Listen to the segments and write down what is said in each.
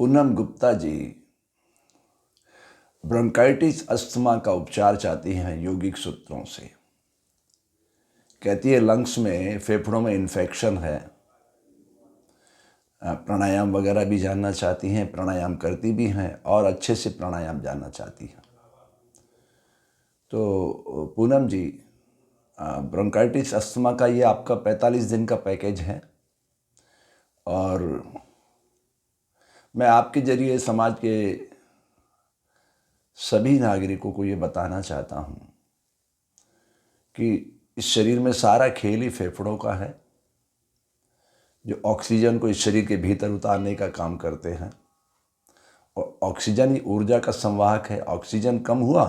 Poonam Gupta ji bronchitis asthma का उपचार चाहती हैं यौगिक सूत्रों से। कहती है लंग्स में, फेफड़ों में इन्फेक्शन है। प्राणायाम वगैरह भी जानना चाहती हैं, प्राणायाम करती भी हैं और अच्छे से प्राणायाम जानना चाहती हैं। तो पूनम जी, ब्रोंकाइटिस अस्थमा का ये आपका 45 दिन का पैकेज है और मैं आपके जरिए समाज के सभी नागरिकों को ये बताना चाहता हूँ कि इस शरीर में सारा खेल ही फेफड़ों का है, जो ऑक्सीजन को इस शरीर के भीतर उतारने का काम करते हैं। और ऑक्सीजन ही ऊर्जा का संवाहक है। ऑक्सीजन कम हुआ,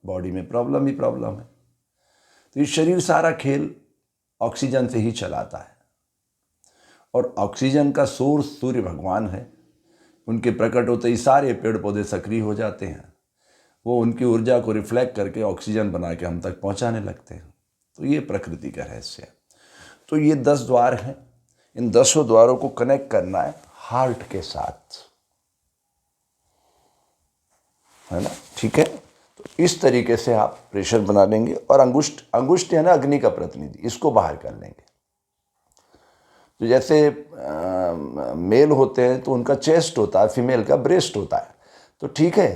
बॉडी में प्रॉब्लम ही प्रॉब्लम है। तो ये शरीर सारा खेल ऑक्सीजन से ही चलाता है और ऑक्सीजन का सोर्स सूर्य भगवान है। उनके प्रकट होते ही सारे पेड़ पौधे सक्रिय हो जाते हैं। वो उनकी ऊर्जा को रिफ्लेक्ट करके ऑक्सीजन बना के हम तक पहुंचाने लगते हैं। तो ये प्रकृति का रहस्य है। तो ये 10 द्वार हैं। इन 10 द्वारों को कनेक्ट करना है हार्ट के साथ, है ना? ठीक है। तो इस तरीके से आप प्रेशर बना लेंगे और अंगुष्ठ है ना, अग्नि का प्रतिनिधि, इसको बाहर कर लेंगे। तो जैसे मेल होते हैं तो उनका चेस्ट होता है, फीमेल का ब्रेस्ट होता है। तो ठीक है,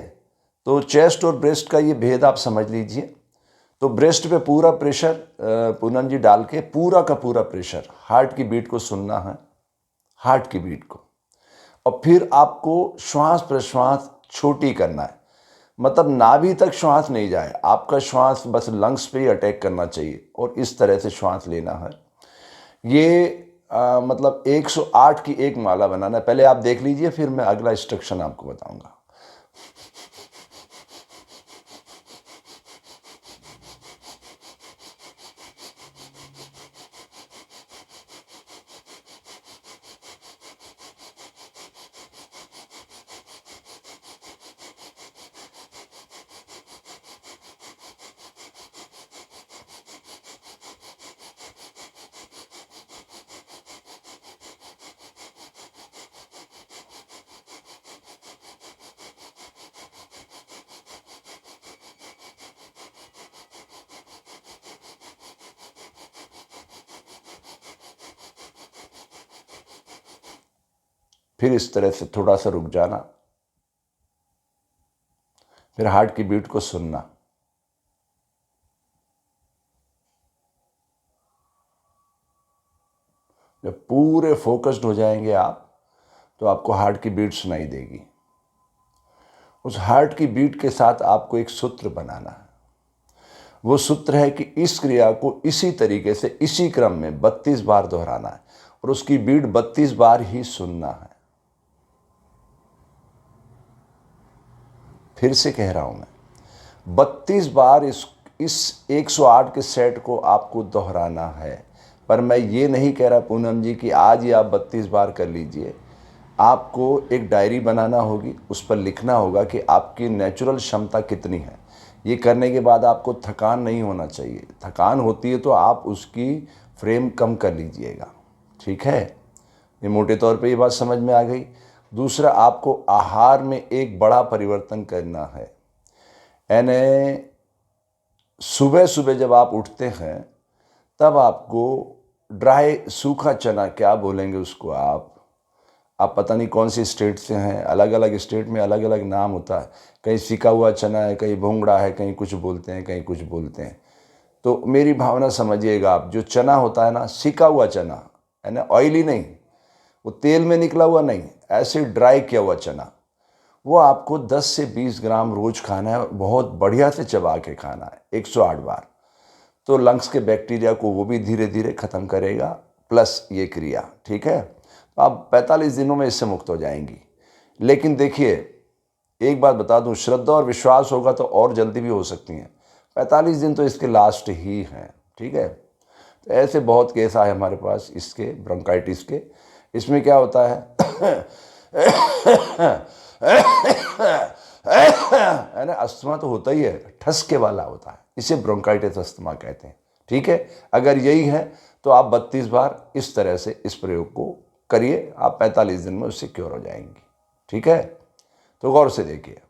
तो चेस्ट और ब्रेस्ट का ये भेद आप समझ लीजिए। तो ब्रेस्ट पे पूरा प्रेशर पूनम जी डाल के पूरा का पूरा प्रेशर हार्ट की बीट को सुनना है, हार्ट की बीट को। और फिर आपको श्वास प्रश्वास छोटी करना है, मतलब नाभि तक श्वास नहीं जाए, आपका श्वास बस लंग्स पे ही अटैक करना चाहिए और इस तरह से श्वास लेना है। ये मतलब 108 की एक माला बनाना है। पहले आप देख लीजिए, फिर मैं अगला इंस्ट्रक्शन आपको बताऊंगा। फिर इस तरह से थोड़ा सा रुक जाना, फिर हार्ट की बीट को सुनना। जब पूरे फोकस्ड हो जाएंगे आप, तो आपको हार्ट की बीट सुनाई देगी। उस हार्ट की बीट के साथ आपको एक सूत्र बनाना है। वो सूत्र है कि इस क्रिया को इसी तरीके से, इसी क्रम में 32 बार दोहराना है और उसकी बीट 32 बार ही सुनना है। फिर से कह रहा हूं मैं, 32 बार इस 108 के सेट को आपको दोहराना है। पर मैं ये नहीं कह रहा पूनम जी कि आज ही आप 32 बार कर लीजिए। आपको एक डायरी बनाना होगी, उस पर लिखना होगा कि आपकी नेचुरल क्षमता कितनी है। ये करने के बाद आपको थकान नहीं होना चाहिए। थकान होती है तो आप उसकी फ्रेम कम कर लीजिएगा, ठीक है? ये मोटे तौर पे ये बात समझ में आ गई। दूसरा, आपको आहार में एक बड़ा परिवर्तन करना है। यानी सुबह सुबह जब आप उठते हैं तब आपको ड्राई सूखा चना, क्या बोलेंगे उसको आप पता नहीं कौन सी स्टेट से हैं, अलग अलग स्टेट में अलग अलग नाम होता है। कहीं सिका हुआ चना है, कहीं भोंगड़ा है, कहीं कुछ बोलते हैं, कहीं कुछ बोलते हैं। तो मेरी भावना समझिएगा आप, जो चना होता है ना, सिका हुआ चना है ना, ऑयली नहीं, वो तेल में निकला हुआ नहीं, ऐसे ड्राई किया हुआ चना, वो आपको 10 से 20 ग्राम रोज खाना है और बहुत बढ़िया से चबा के खाना है 108 बार। तो लंग्स के बैक्टीरिया को वो भी धीरे धीरे ख़त्म करेगा, प्लस ये क्रिया, ठीक है? तो आप 45 दिनों में इससे मुक्त हो जाएंगी। लेकिन देखिए, एक बात बता दूं, श्रद्धा और विश्वास होगा तो और जल्दी भी हो सकती हैं। 45 दिन तो इसके लास्ट ही हैं, ठीक है? तो ऐसे बहुत केस आए हमारे पास इसके, ब्रोंकाइटिस के। इसमें क्या होता है है ना, अस्थमा तो होता ही है, ठसके वाला होता है, इसे ब्रोंकाइटिस अस्थमा कहते हैं, ठीक है? अगर यही है तो आप 32 बार इस तरह से इस प्रयोग को करिए, आप 45 दिन में उससे क्योर हो जाएंगी। ठीक है, तो गौर से देखिए।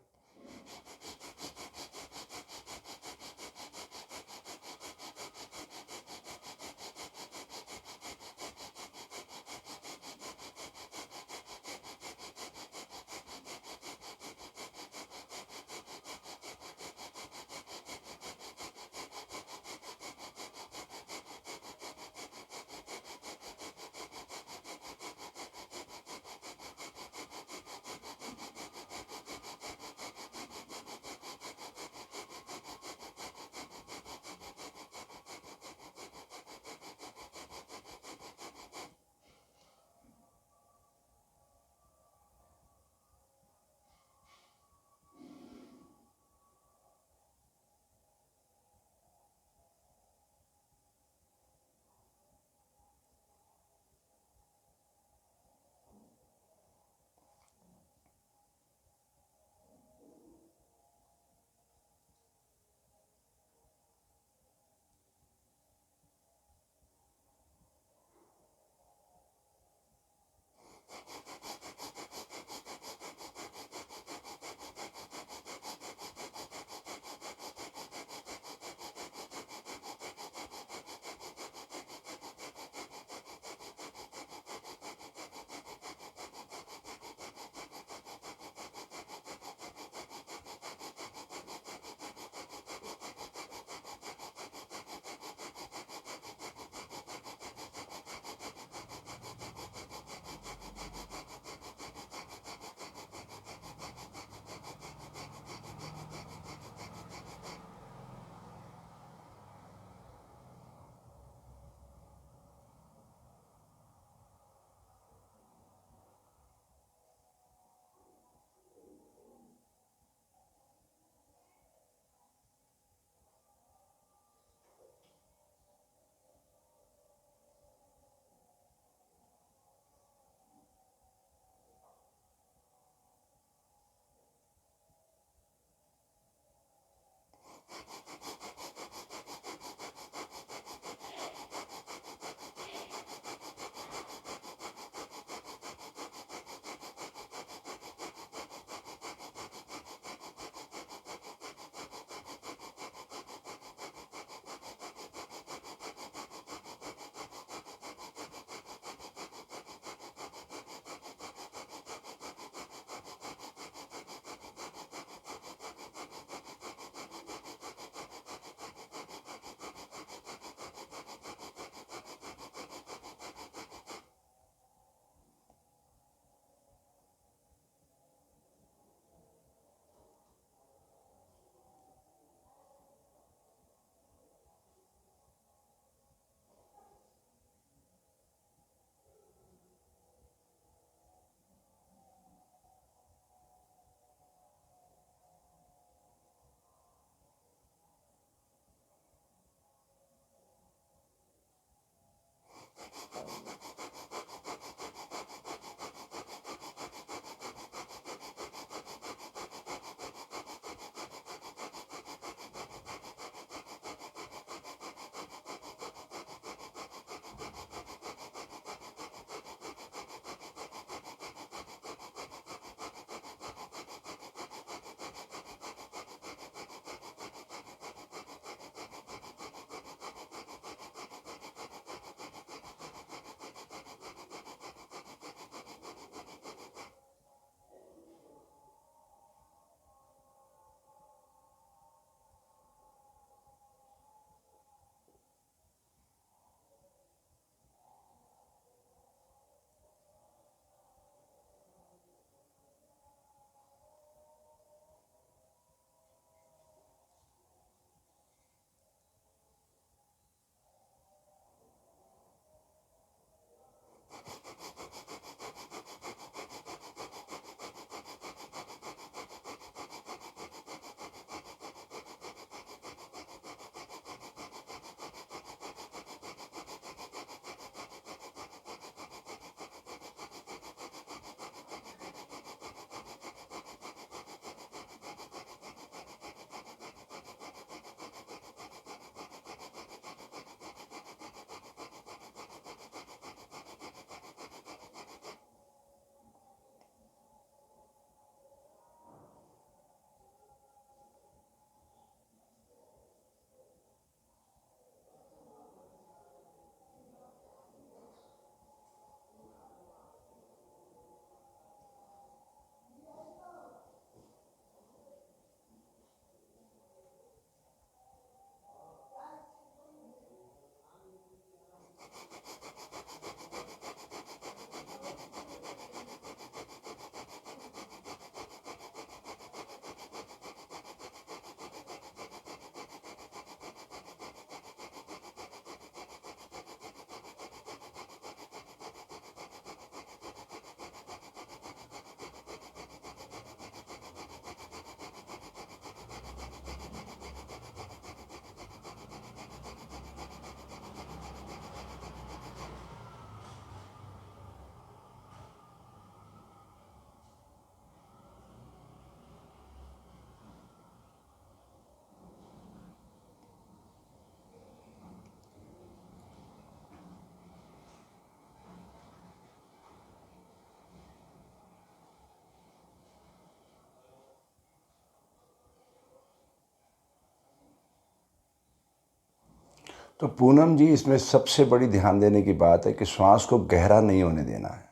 तो पूनम जी, इसमें सबसे बड़ी ध्यान देने की बात है कि श्वास को गहरा नहीं होने देना है,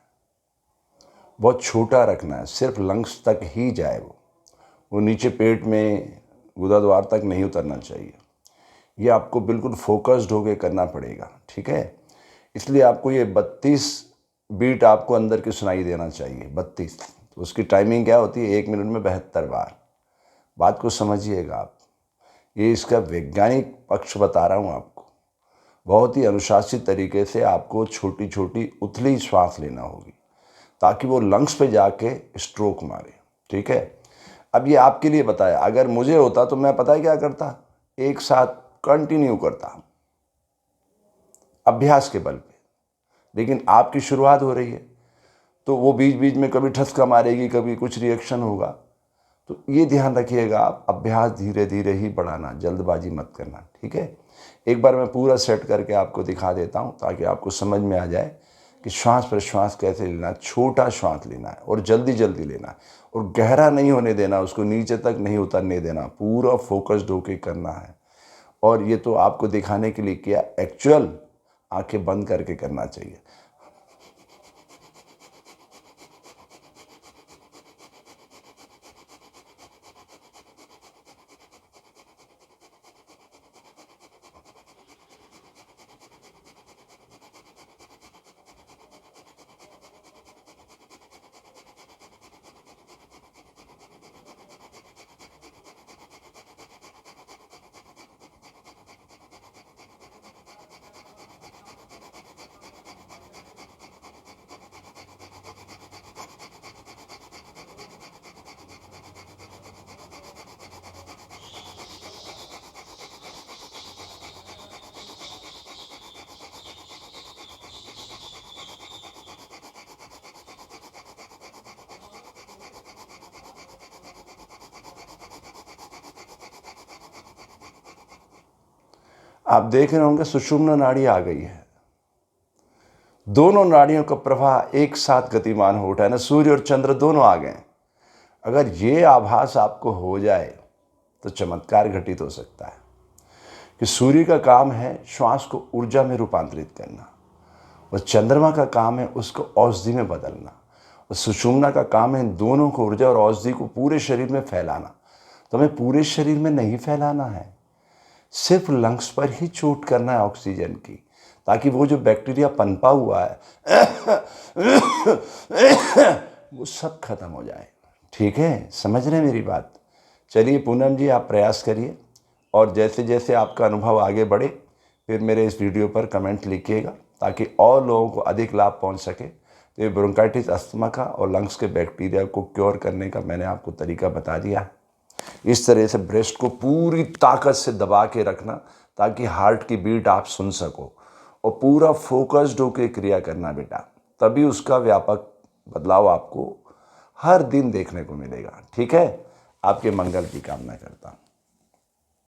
बहुत छोटा रखना है, सिर्फ लंग्स तक ही जाए वो नीचे पेट में गुदाद्वार तक नहीं उतरना चाहिए। ये आपको बिल्कुल फोकस्ड होकर करना पड़ेगा, ठीक है। इसलिए आपको ये 32 बीट आपको अंदर की सुनाई देना चाहिए, 32। तो उसकी टाइमिंग क्या होती है? 1 मिनट में 72 बार। बात को समझिएगा आप, ये इसका वैज्ञानिक पक्ष बता रहा हूँ आपको। बहुत ही अनुशासित तरीके से आपको छोटी छोटी उथली श्वास लेना होगी ताकि वो लंग्स पे जाके स्ट्रोक मारे, ठीक है। अब ये आपके लिए बताया, अगर मुझे होता तो मैं पता है क्या करता, एक साथ कंटिन्यू करता अभ्यास के बल पे। लेकिन आपकी शुरुआत हो रही है तो वो बीच बीच में कभी ठसका मारेगी, कभी कुछ रिएक्शन होगा। तो ये ध्यान रखिएगा, आप अभ्यास धीरे धीरे ही बढ़ाना, जल्दबाजी मत करना, ठीक है। एक बार मैं पूरा सेट करके आपको दिखा देता हूँ ताकि आपको समझ में आ जाए कि श्वास प्रश्वास कैसे लेना। छोटा श्वास लेना है और जल्दी जल्दी लेना है और गहरा नहीं होने देना, उसको नीचे तक नहीं उतरने देना, पूरा फोकस्ड होकर करना है। और ये तो आपको दिखाने के लिए किया, एक्चुअल आंखें बंद करके करना चाहिए। आप देख रहे होंगे सुषुम्ना नाड़ी आ गई है, दोनों नाड़ियों का प्रवाह एक साथ गतिमान हो उठा है ना, सूर्य और चंद्र दोनों आ गए। अगर ये आभास आपको हो जाए तो चमत्कार घटित हो सकता है कि सूर्य का काम है श्वास को ऊर्जा में रूपांतरित करना और चंद्रमा का काम है उसको औषधि में बदलना और सुषुम्ना का काम है इन दोनों को, ऊर्जा और औषधि को पूरे शरीर में फैलाना। तो हमें पूरे शरीर में नहीं फैलाना है, सिर्फ लंग्स पर ही चोट करना है ऑक्सीजन की, ताकि वो जो बैक्टीरिया पनपा हुआ है वो सब खत्म हो जाए, ठीक है। समझ रहे हैं मेरी बात? चलिए पूनम जी, आप प्रयास करिए और जैसे जैसे आपका अनुभव आगे बढ़े फिर मेरे इस वीडियो पर कमेंट लिखिएगा ताकि और लोगों को अधिक लाभ पहुंच सके। तो ये ब्रोंकाइटिस, अस्थमा का और लंग्स के बैक्टीरिया को क्योर करने का मैंने आपको तरीका बता दिया है। इस तरह से ब्रेस्ट को पूरी ताकत से दबा के रखना ताकि हार्ट की बीट आप सुन सको और पूरा फोकस्ड होकर क्रिया करना बेटा, तभी उसका व्यापक बदलाव आपको हर दिन देखने को मिलेगा, ठीक है। आपके मंगल की कामना करता हूँ।